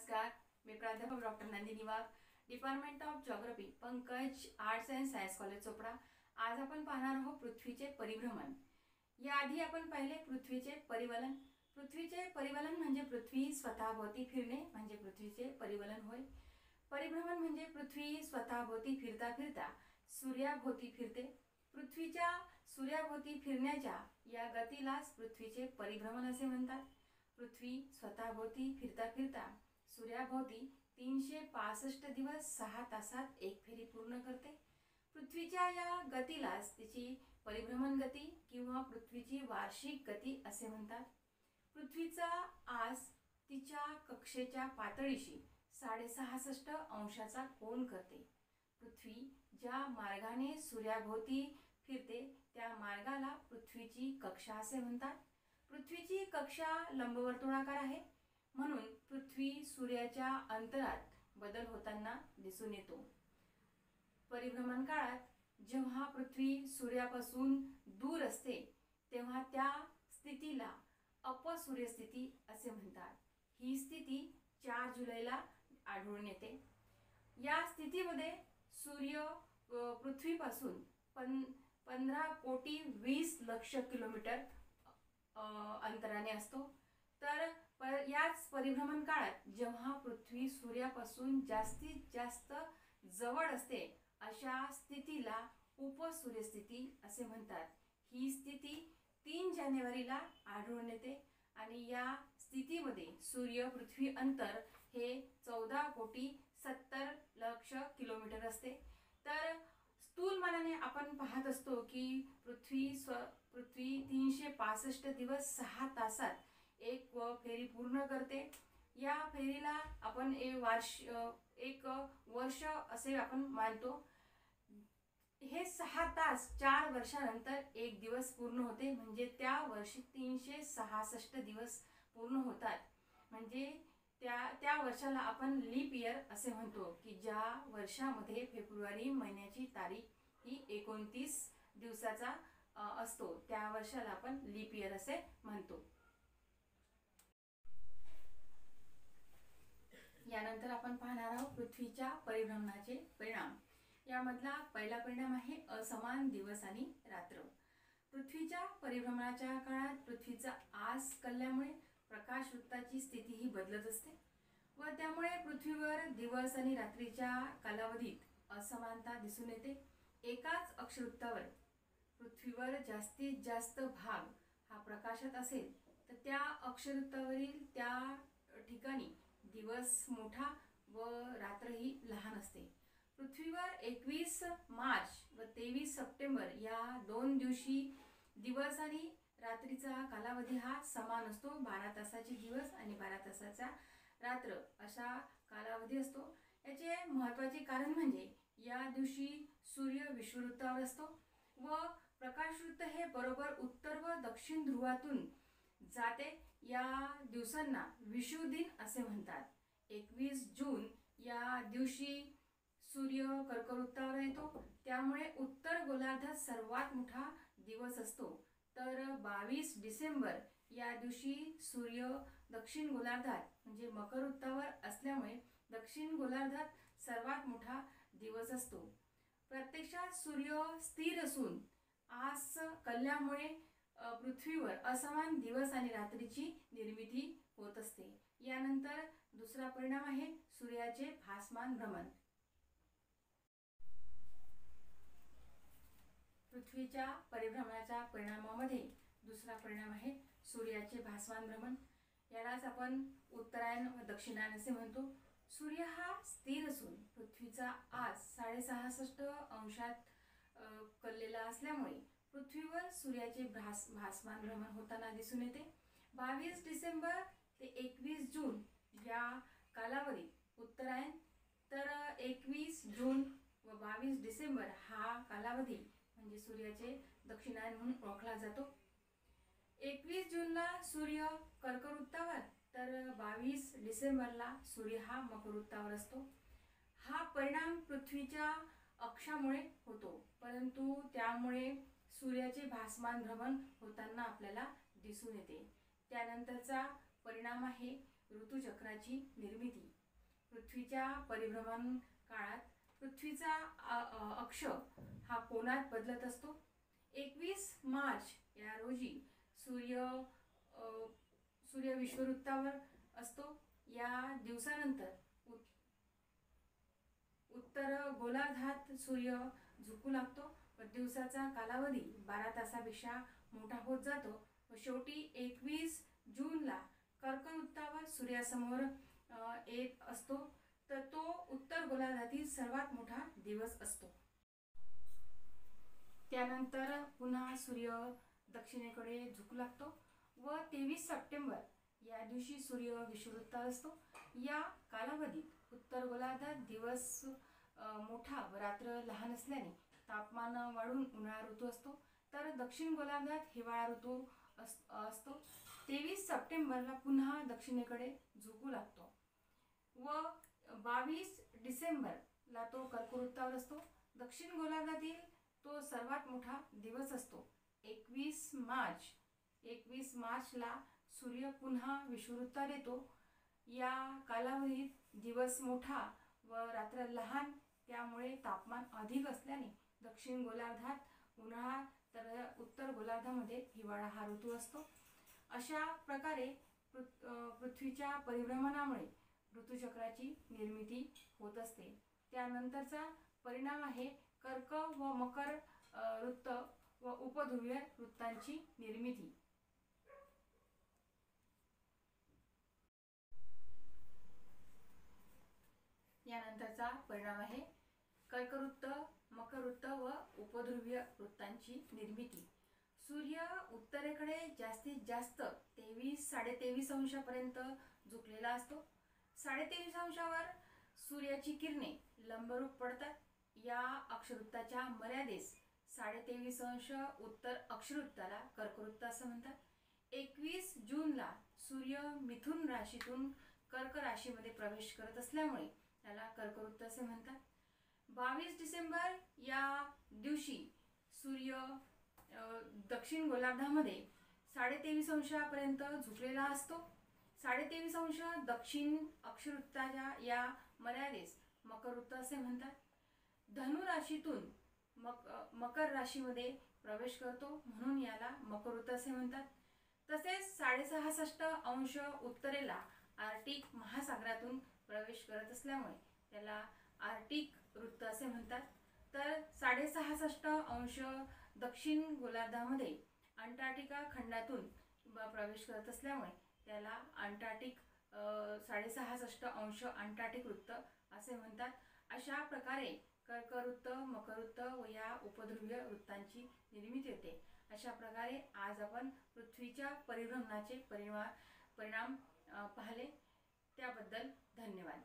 नमस्कार, मी प्राध्यापक doctor Nandini Wagh, department of geography, Pankaj arts and science college Chopda. आज आपण पाहणार आहोत पृथ्वीचे परिभ्रमण। याआधी आपण पाहिले पृथ्वीचे परिवलन। पृथ्वीचे परिवलन म्हणजे पृथ्वी स्वतःभोवती फिरणे म्हणजे पृथ्वीचे परिवलन होय। परिभ्रमण म्हणजे पृथ्वी स्वतःभोवती फिरता फिरता सूर्याभोवती फिरते। पृथ्वीच्या सूर्याभोवती फिरण्याच्या या गतीलाच पृथ्वीचे परिभ्रमण असे म्हणतात। पृथ्वी स्वतःभोवती फिरता फिरता सूर्याभोवती 365 दिवस 6 तासात एक फेरी पूर्ण करते। पृथ्वीच्या या गतीलाच तिची परिभ्रमण गती किंवा पृथ्वीची वार्षिक गती असे म्हणतात। पृथ्वीचा आज तिच्या कक्षेच्या पातळीशी 66.5 अंशाचा कोन करते। पृथ्वी ज्या मार्गाने सूर्याभोवती फिरते त्या मार्गाला पृथ्वीची कक्षा असे म्हणतात। पृथ्वीची कक्षा लंबवर्तुळाकार आहे, म्हणून पृथ्वी सूर्याच्या अंतरात बदल होताना दिसून येतो। परिभ्रमण काळात जेव्हा पृथ्वी सूर्यापासून दूर असते तेव्हा त्या स्थितीला अपसूर्य स्थिती असे म्हणतात। ही स्थिती 4 जुलैला आढळून येते। या स्थितीमध्ये सूर्य पृथ्वीपासून 15,20,00,000 किलोमीटर अंतराने असतो। तर याच परिभ्रमण काळात जेव्हा पृथ्वी सूर्यापासून जास्तीत जास्त जवळ असते अशा स्थितीला उपसूर्य स्थिती असे म्हणतात। ही स्थिती 3 जानेवारीला आढळून येते आणि या स्थितीमध्ये सूर्य पृथ्वी अंतर हे 14,70,00,000 किलोमीटर असते। तर स्थूलमानाने आपण पाहत असतो की पृथ्वी 365 दिवस 6 तासात एक फेरी पूर्ण करते। या फेरीला आपण एक वर्ष असे आपण मानतो। हे 6 तास 4 वर्षानंतर एक दिवस पूर्ण होते, म्हणजे त्या वर्षी 366 दिवस पूर्ण होतात। म्हणजे त्या वर्षाला आपण लीप इयर असे म्हणतो की ज्या वर्षामध्ये फेब्रुवारी महिन्याची तारीख ही 29 दिवसाचा असतो त्या वर्षाला आपण लीप इयर असे म्हणतो। यानंतर आपण पाहणार आहोत पृथ्वीच्या परिभ्रमणाचे परिणाम। यामधला पहिला परिणाम आहे असमान दिवस आणि रात्र। पृथ्वीच्या परिभ्रमणाच्या काळात पृथ्वीचा आस कलल्यामुळे प्रकाश वृत्ताची स्थिती ही बदलत असते व त्यामुळे पृथ्वीवर दिवस आणि रात्रीच्या कालावधीत असमानता दिसून येते। एकाच अक्षवृत्तावर पृथ्वीवर जास्तीत जास्त भाग हा प्रकाशात असेल तर त्या अक्षवृत्तावरील त्या ठिकाणी दिवस मोठा व रात्र ही लहान असते। पृथ्वीवर 21 मार्च व 23 सप्टेंबर या 2 दिवशी दिवस आणि रात्रीचा कालावधी हा समान असतो। 12 तासाचे दिवस आणि 12 तासाचा रात्र असा कालावधी असतो। याचे महत्त्वाचे कारण म्हणजे या दिवशी सूर्य विषुववृत्तावर असतो व प्रकाशवृत्त हे बरोबर उत्तर व दक्षिण ध्रुवातून जाते। या दिवसांना विषुव दिन असे म्हणतात। 21 जून या दिवशी सूर्य कर्कवृत्तावर येतो, त्यामुळे उत्तर गोलार्धात सर्वात मोठा दिवस असतो। तर 22 डिसेंबर या दिवशी सूर्य दक्षिण गोलार्धात म्हणजे मकर वृत्तावर असल्यामुळे दक्षिण गोलार्धात सर्वात मोठा दिवस असतो। प्रत्यक्षात सूर्य स्थिर असून आस कलल्यामुळे पृथ्वीवर असमान दिवस आणि रात्रीची निर्मिती होत असते। यानंतर दुसरा परिणाम आहे सूर्याचे भासमान भ्रमण। पृथ्वीच्या परिभ्रमणाच्या परिणामामध्ये दुसरा परिणाम आहे सूर्याचे भासमान भ्रमण। यालाच आपण उत्तरायण व दक्षिणायन असे म्हणतो। सूर्य हा स्थिर असून पृथ्वीचा आस 66.5 अंशात कललेला असल्यामुळे पृथ्वीवर सूर्याचे भासमान भ्रमण होताना दिसून येते। 22 डिसेंबर ते 21 जून या कालावधीत उत्तरायण, तर 21 जून व 22 डिसेंबर हा कालावधी म्हणजे सूर्याचे दक्षिणायन म्हणून ओळखला जातो। 21 जूनला सूर्य कर्कवृत्तावर तर 22 डिसेंबरला सूर्य हा मकर वृत्तावर असतो। हा परिणाम पृथ्वीच्या अक्षामुळे होतो, परंतु त्यामुळे सूर्याचे भासमान भ्रमण होताना आपल्याला दिसून येते। त्यानंतरचा परिणाम आहे ऋतुचक्राची निर्मिती. पृथ्वीच्या परिभ्रमण काळात पृथ्वीचा अक्ष हा कोनात बदलत असतो. 21 मार्च या रोजी सूर्य विषुववृत्तावर असतो. या दिवसानंतर उत्तर गोलार्धात सूर्य झुकू लागतो व दिवसाचा कालावधी 12 तासापेक्षा मोठा होत जातो व शेवटी 21 जूनला कर्कवृत्तावर सूर्यासमोर येत असतो. तर तो उत्तर गोलार्धातील सर्वात मोठा दिवस असतो. त्यानंतर पुन्हा सूर्य दक्षिणेकडे झुकू लागतो व 23 सप्टेंबर या दिवशी सूर्य विषुववृत्तात असतो. या कालावधीत उत्तर गोलार्धात दिवस मोठा व रात्र लहान असल्याने तापमान वाढून उन्हाळा ऋतू असतो, तर दक्षिण गोलार्धात हिवाळा ऋतू असतो. 23 सप्टेंबरला पुन्हा दक्षिणेकडे झुकू लागतो व 22 डिसेंबरला तो कर्कवृत्तावर असतो. दक्षिण गोलार्धातील तो सर्वात मोठा दिवस असतो. 21 मार्चला सूर्य पुन्हा विषुववृत्तात येतो. या कालावधीत दिवस मोठा व रात्र लहान, त्यामुळे तापमान अधिक असल्याने दक्षिण गोलार्धात उन्हाळा तर उत्तर गोलार्धामध्ये हिवाळा हा ऋतू असतो. अशा प्रकारे पृथ्वीच्या परिभ्रमणामुळे ऋतुचक्राची निर्मिती होत असते. त्यानंतरचा परिणाम आहे कर्क व मकर वृत्त व उपध्रुवीय वृत्तांची निर्मिती. यानंतरचा परिणाम आहे कर्कवृत्त, मकरवृत्त व उपध्रुवीय वृत्तांची निर्मिती. सूर्य उत्तरेकडे जास्तीत जास्त 23-23.5 अंशापर्यंत झुकलेला असतो. 23.5 अंशावर सूर्याची किरणे लंबरूप पडतात. या अक्षवृत्ताच्या मर्यादेस 23.5 अंश उत्तर अक्षवृत्ताला कर्कवृत्त असं म्हणतात. 21 जूनला सूर्य मिथुन राशीतून कर्क राशीमध्ये प्रवेश करत असल्यामुळे त्याला कर्कवृत्त असे म्हणतात. 22 डिसेंबर या दिवशी सूर्य दक्षिण गोलार्धामध्ये 23.5 अंशापर्यंत झुकलेला असतो. 23.5 अंश दक्षिण अक्षवृत्ताच्या या मर्यादेस मकरवृत्त असे म्हणतात. धनु राशीतून मकर राशीमध्ये प्रवेश करतो म्हणून याला मकरवृत्त असे म्हणतात. तसेच 66.5 अंश उत्तरेला आर्क्टिक महासागरातून प्रवेश करत असल्यामुळे त्याला आर्क्टिक वृत्त असे म्हणतात. तर 66.5 अंश दक्षिण गोलार्धामध्ये अंटार्क्टिका खंडातून प्रवेश करत असल्यामुळे त्याला अंटार्क्टिक 66.5 अंश अंटार्क्टिक वृत्त असे म्हणतात. अशा प्रकारे कर्कवृत्त, मकरवृत्त व या उपध्रुवीय वृत्तांची निर्मिती होते. अशा प्रकारे आज आपण पृथ्वीच्या परिभ्रमणाचे परिणाम पाहिले. त्याबद्दल धन्यवाद.